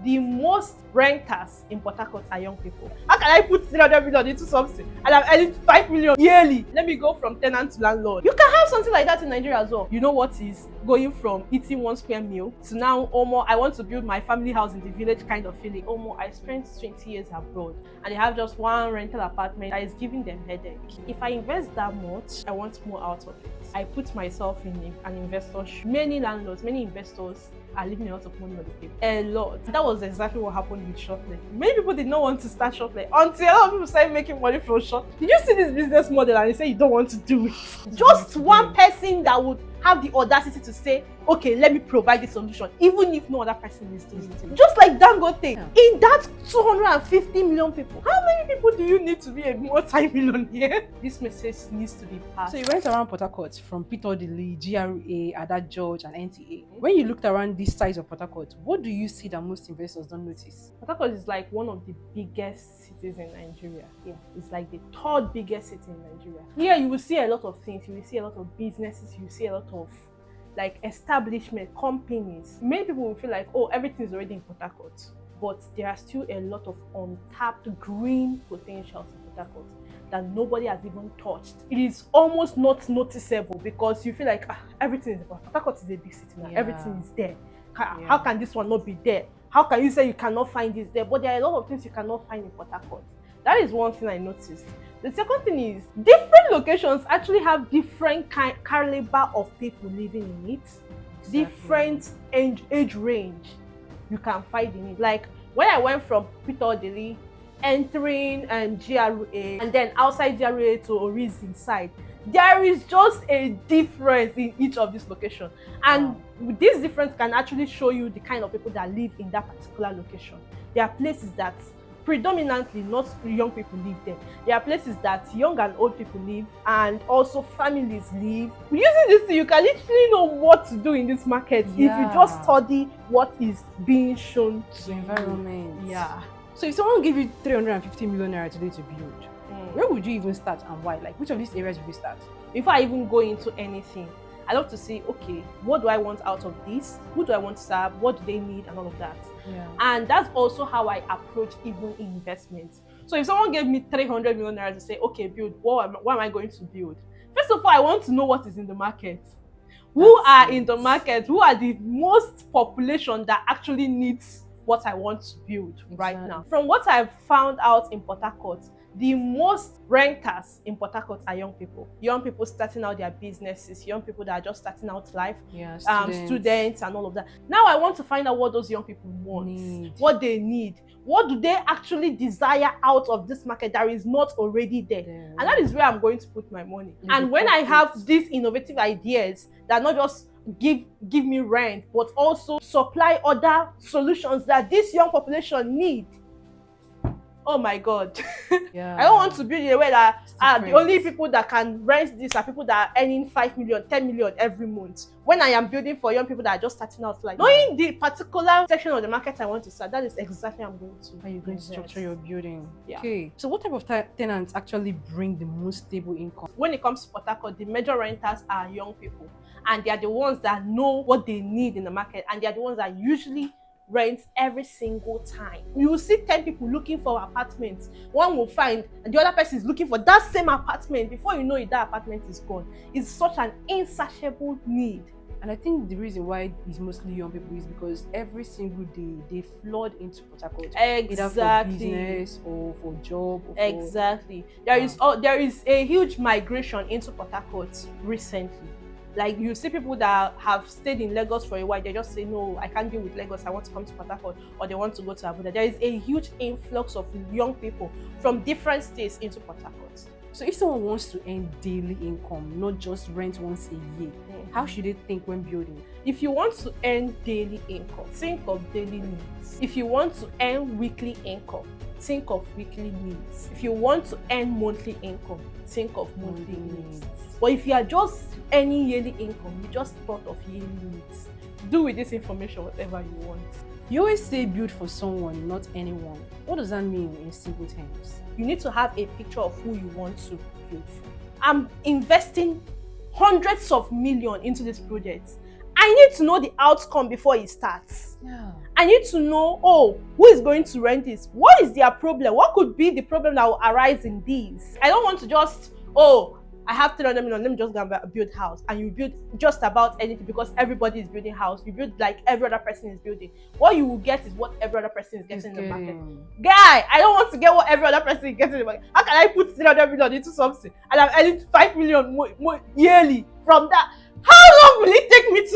the most renters in Port Harcourt are young people. How can I put 300 million into something and I'm earning 5 million yearly? Let me go from tenant to landlord. You can have something like that in Nigeria as well. You know what is going from eating 1 square meal to now, I want to build my family house in the village kind of feeling. I spent 20 years abroad and they have just one rental apartment that is giving them headache. If I invest that much, I want more out of it. I put myself in an investor. Many landlords, many investors are leaving a lot of money on the table. A lot. That was exactly what happened with Shoplay. Many people did not want to start Shoplay until a lot of people started making money from Shoplay. Did you see this business model and they say you don't want to do it? Just one person that would have the audacity to say, okay, let me provide the solution, even if no other person is doing it. Just like Dangote. Yeah. In that 250 million people, how many people do you need to be a multi-millionaire? This message needs to be passed. So you went around Port Harcourt from Port GRA, Ada George, and NTA. When you looked around this size of Port Harcourt, what do you see that most investors don't notice? Port Harcourt is like one of the biggest cities in Nigeria. Yeah, it's like the 3rd biggest city in Nigeria. Here you will see a lot of things. You will see a lot of businesses. You will see a lot of like establishment, companies. Many people will feel like, oh, everything is already in Port Harcourt, but there are still a lot of untapped green potentials in Port Harcourt that nobody has even touched. It is almost not noticeable because you feel like everything is in Port Harcourt. Is a big city now. Yeah. Everything is there. How can this one not be there? How can you say you cannot find this there? But there are a lot of things you cannot find in Port Harcourt. That is one thing I noticed. The second thing is different locations actually have different caliber of people living in it. Exactly. Different age range you can find in it. Like when I went from Peter Deli, entering GRA and then outside GRA to Orizi side, there is just a difference in each of these locations. And this difference can actually show you the kind of people that live in that particular location. There are places that predominantly not young people live there. There are places that young and old people live and also families live. Using this, you can literally know what to do in this market if you just study what is being shown to the environment. Yeah. So if someone gave you 350 million naira today to build, where would you even start and why? Like which of these areas would you start? Before I even go into anything, I love to see, okay, what do I want out of this? Who do I want to serve? What do they need? And all of that. Yeah. And that's also how I approach even investments. So if someone gave me 300 million naira to say, okay, build, what am I going to build? First of all, I want to know what is in the market. Who are in the market? Who are the most population that actually needs what I want to build right now? From what I've found out in Port Harcourt, the most renters in Port Harcourt are young people. Young people starting out their businesses, young people that are just starting out life, students and all of that. Now I want to find out what those young people want, what they need. What do they actually desire out of this market that is not already there? And that is where I'm going to put my money. And when I have these innovative ideas that not just give me rent, but also supply other solutions that this young population need, oh my God. I don't want to build a way that the only people that can rent this are people that are earning 5 million, 10 million every month. When I am building for young people that are just starting out, like knowing the particular section of the market I want to start, that is exactly how I'm going to. How you're going to structure your building. Yeah. Okay. So what type of tenants actually bring the most stable income? When it comes to Port Harcourt, the major renters are young people. And they are the ones that know what they need in the market. And they are the ones that usually rent every single time. You will see 10 people looking for apartments. One will find, and the other person is looking for that same apartment. Before you know it, that apartment is gone. It's such an insatiable need. And I think the reason why it's mostly young people is because every single day they flood into Port Harcourt. Exactly. Either for business or for job. Or exactly. There is a huge migration into Port Harcourt recently. Like you see people that have stayed in Lagos for a while, they just say, no, I can't deal with Lagos, I want to come to Port Harcourt, or they want to go to Abuja. There is a huge influx of young people from different states into Port Harcourt. So if someone wants to earn daily income, not just rent once a year, how should they think when building? If you want to earn daily income, think of daily needs. If you want to earn weekly income, think of weekly needs. If you want to earn monthly income, think of monthly needs. But if you are just earning yearly income, you just thought of yearly needs. Do with this information whatever you want. You always say build for someone, not anyone. What does that mean in simple terms? You need to have a picture of who you want to build for. I'm investing hundreds of millions into this project. I need to know the outcome before it starts. Yeah. I need to know, oh, who is going to rent this? What is their problem? What could be the problem that will arise in these? I don't want to just, oh, I have 300 million, let me just go and build house. And you build just about anything because everybody is building house. You build like every other person is building. What you will get is what every other person is getting in the market. Guy, I don't want to get what every other person is getting in the market. How can I put 300 million into something and I'm earning 5 million more yearly from that? How long will it take me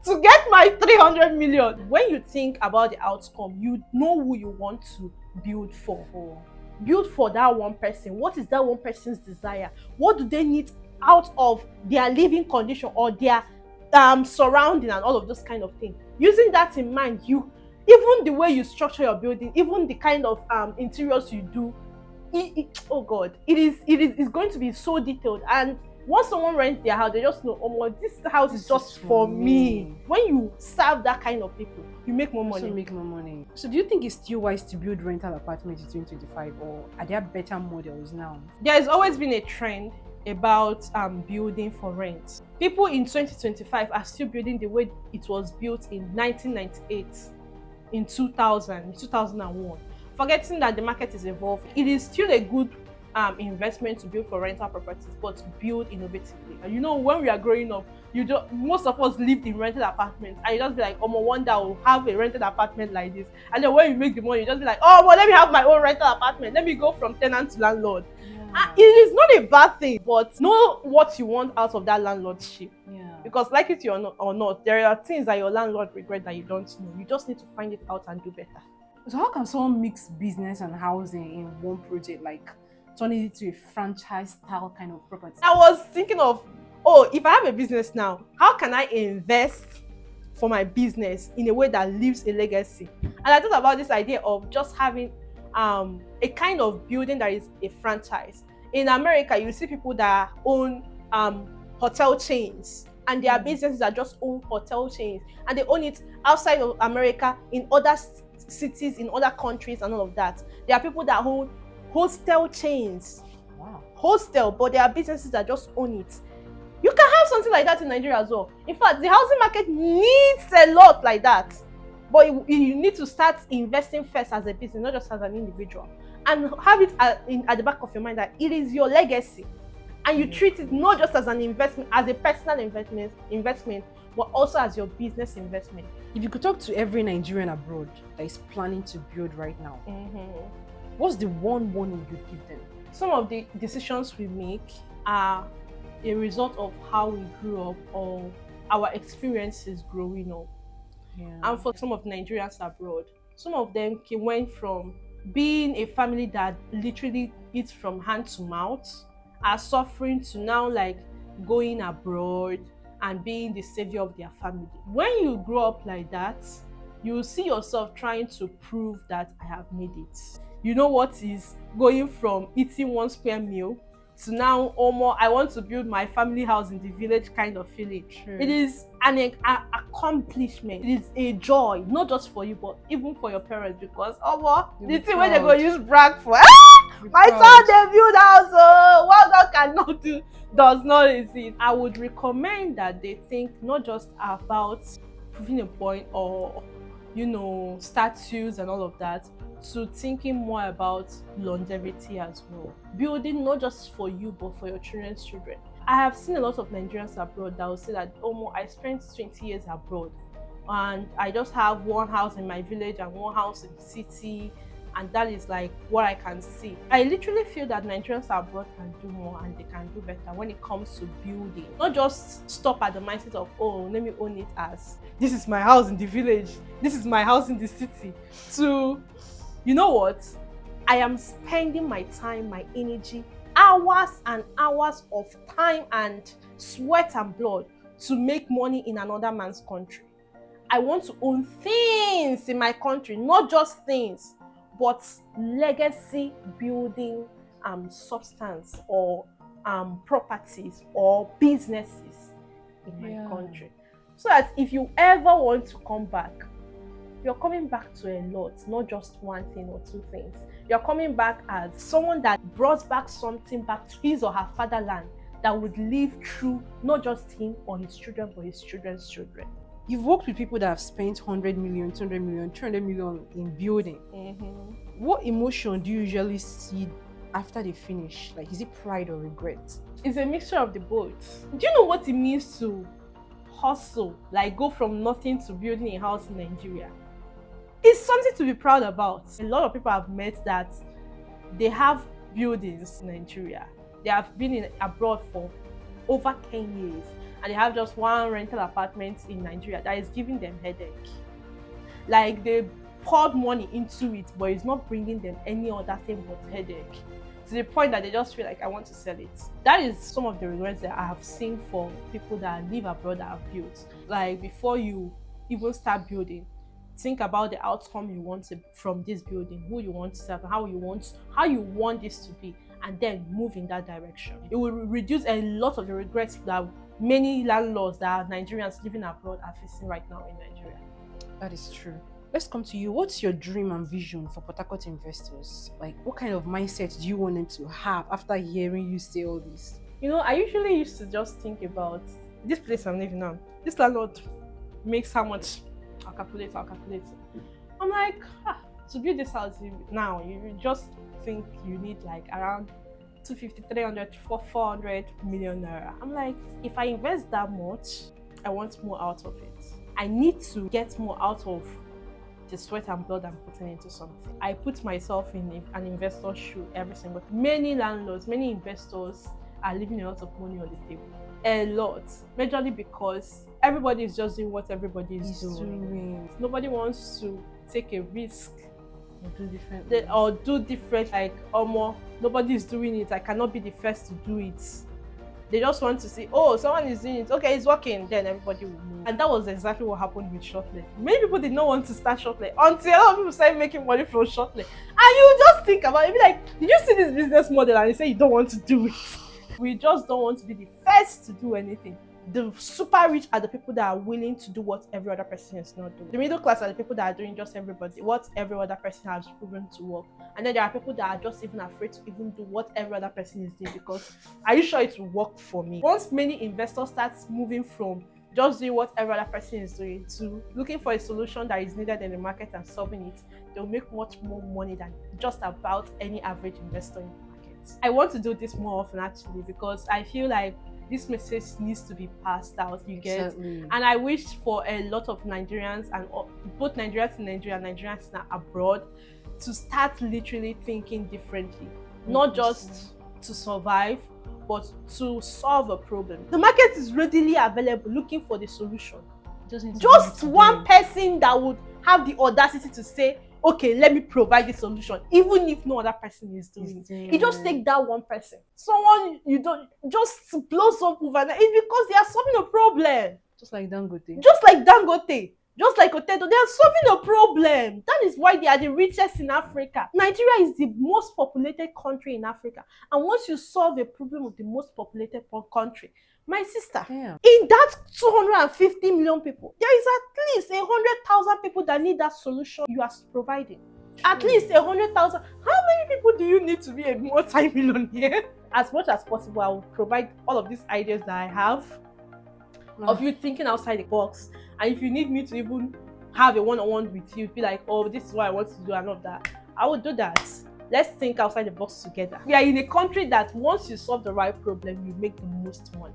to get my 300 million? When you think about the outcome, you know who you want to build for. Build for that one person. What is that one person's desire? What do they need out of their living condition or their surrounding and all of those kind of things? Using that in mind, even the way you structure your building, even the kind of interiors you do, oh God, it's going to be so detailed. And once someone rents their house, they just know, oh my, this house is just for me. When you serve that kind of people, you make more money. So do you think it's still wise to build rental apartments in 2025, or are there better models now? There has always been a trend about building for rent. People in 2025 are still building the way it was built in 1998, in 2000, 2001. Forgetting that the market is evolving. It is still a good investment to build for rental properties, but build innovatively. And you know, when we are growing up, most of us lived in rented apartments, and you just be like, oh, one day I'll have a rented apartment like this. And then when you make the money, you just be like, oh, well, let me have my own rental apartment. Let me go from tenant to landlord. Yeah. It is not a bad thing, but know what you want out of that landlordship. Yeah. Because like it or not, there are things that your landlord regret that you don't know. You just need to find it out and do better. So how can someone mix business and housing in one project, like turning it to a franchise style kind of property? I was thinking of, oh, if I have a business now, how can I invest for my business in a way that leaves a legacy? And I thought about this idea of just having a kind of building that is a franchise. In America, you see people that own hotel chains, and their businesses are just own hotel chains, and they own it outside of America, in other cities, in other countries, and all of that. There are people that own hostel chains. Wow. Hostel, but there are businesses that just own it. You can have something like that in Nigeria as well. In fact, the housing market needs a lot like that. But you need to start investing first as a business, not just as an individual. And have it at the back of your mind that it is your legacy. And you treat it not just as an investment, as a personal investment, but also as your business investment. If you could talk to every Nigerian abroad that is planning to build right now, what's the one warning you'd give them? Some of the decisions we make are a result of how we grew up or our experiences growing up. Yeah. And for some of the Nigerians abroad, some of them went from being a family that literally eats from hand to mouth, are suffering, to now like going abroad and being the savior of their family. When you grow up like that, you see yourself trying to prove that I have made it. You know what is going from eating one square meal to now almost I want to build my family house in the village kind of feeling. True. It is an accomplishment. It is a joy, not just for you, but even for your parents, because the thing where they go use brag for. My son, they build house. What God cannot do does not exist. I would recommend that they think not just about proving a point or status and all of that, to thinking more about longevity as well. Building not just for you, but for your children's children. I have seen a lot of Nigerians abroad that will say that, I spent 20 years abroad and I just have one house in my village and one house in the city, and that is like what I can see. I literally feel that Nigerians abroad can do more and they can do better when it comes to building. Not just stop at the mindset of, let me own it as, this is my house in the village, this is my house in the city, to, you know what? I am spending my time, my energy, hours and hours of time and sweat and blood to make money in another man's country. I want to own things in my country, not just things, but legacy building substance or properties or businesses in my country. So that if you ever want to come back, you're coming back to a lot, not just one thing or two things. You're coming back as someone that brought back something back to his or her fatherland that would live through not just him or his children, but his children's children. You've worked with people that have spent 100 million, 200 million, 300 million in building. What emotion do you usually see after they finish? Like, is it pride or regret? It's a mixture of the both. Do you know what it means to hustle, like go from nothing to building a house in Nigeria? It's something to be proud about. A lot of people I've met that they have buildings in Nigeria. They have been abroad for over 10 years and they have just one rental apartment in Nigeria that is giving them headache. Like they poured money into it, but it's not bringing them any other thing but headache. To the point that they just feel like, I want to sell it. That is some of the regrets that I have seen for people that live abroad that have built. Like before you even start building, think about the outcome you want from this building, who you want to serve, how you want this to be, and then move in that direction. It will reduce a lot of the regrets that many landlords that are Nigerians living abroad are facing right now in Nigeria. That is true. Let's come to you. What's your dream and vision for Port Harcourt investors? Like, what kind of mindset do you want them to have after hearing you say all this? You know, I usually used to just think about this place I'm living on. This landlord makes how much? I'll calculate. I'm like, to build this house now, you just think you need like around 250, 300, 400 million naira. I'm like, if I invest that much, I want more out of it. I need to get more out of the sweat and blood I'm putting into something. I put myself in an investor's shoe every single time. Many landlords, many investors are leaving a lot of money on the table. A lot. Majorly because everybody is just doing what everybody is doing. Nobody wants to take a risk or do different, like nobody is doing it. I cannot be the first to do it. They just want to see, oh, someone is doing it. Okay, it's working. Then everybody will move. And that was exactly what happened with Shortlet. Many people did not want to start Shortlet until a lot of people started making money from Shortlet. And you just think about it, be like, did you see this business model? And you say you don't want to do it. We just don't want to be the first to do anything. The super rich are the people that are willing to do what every other person is not doing. The middle class are the people that are doing just what every other person has proven to work. And then there are people that are just even afraid to even do what every other person is doing because, are you sure it will work for me? Once many investors start moving from just doing what every other person is doing to looking for a solution that is needed in the market and solving it, they'll make much more money than just about any average investor in the market. I want to do this more often actually because I feel like this message needs to be passed out, you get? Exactly. And I wish for a lot of Nigerians and both Nigerians in Nigeria and Nigerians abroad to start literally thinking differently. Not just to survive, but to solve a problem. The market is readily available looking for the solution. Just one person that would have the audacity to say, okay, let me provide the solution, even if no other person is doing it. It just takes that one person. Someone you don't just blows up overnight. It's because they are solving a problem. Just like Dangote. Just like Dangote. Just like Otedo. They are solving a problem. That is why they are the richest in Africa. Nigeria is the most populated country in Africa. And once you solve a problem of the most populated country, my sister, in that 250 million people, there is at least 100,000 people that need that solution you are providing. At least 100,000. How many people do you need to be a multi-millionaire? As much as possible, I will provide all of these ideas that I have of you thinking outside the box. And if you need me to even have a one-on-one with you, be like, oh, this is what I want to do and all that, I will do that. Let's think outside the box together. We are in a country that once you solve the right problem, you make the most money.